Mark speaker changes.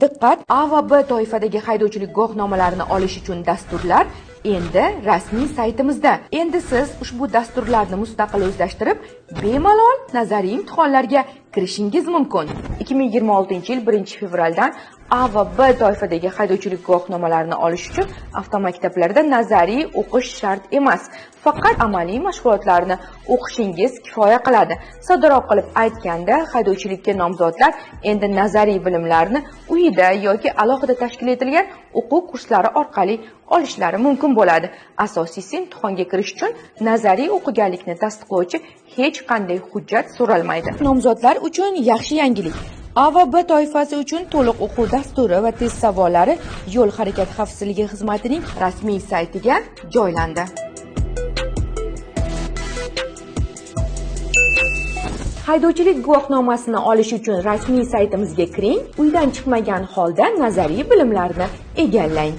Speaker 1: Diqqat! A va B toifadagi haydovchilik guvohnomalarini olish uchun dasturlar endi rasmiy saytimizda. Endi siz ushbu dasturlarni mustaqil o'zlashtirib, bemalol nazariy imtihonlarga kirishingiz mumkin. 2026-yil 1-fevraldan A va B toifadagi haydovchilik guvohnomalarini olish uchun avtomaktablarda nazariy o'qish shart emas. Faqat amaliy mashg'ulotlarni o'qishingiz kifoya qiladi. Soddaroq qilib aytganda, haydovchilikka nomzodlar endi nazariy bilimlarni uyida yoki alohida tashkil etilgan o'quv kurslari orqali olishlari mumkin bo'ladi. Asosiysi, imtihonga kirish uchun nazariy o'qiganlikni tasdiqlovchi hech qanday hujjat so'ralmaydi. Nomzodlar uchun yaxshi yangilik. A va B toifasi uchun to'liq o'quv dasturi va test savollari Yo'l harakati xavfsizligi xizmatining rasmiy saytiga joylandi. Haydovchilik guvohnomasini olish uchun rasmiy saytimizga kiring, uydan chiqmagan holda nazariy bilimlarni egallang.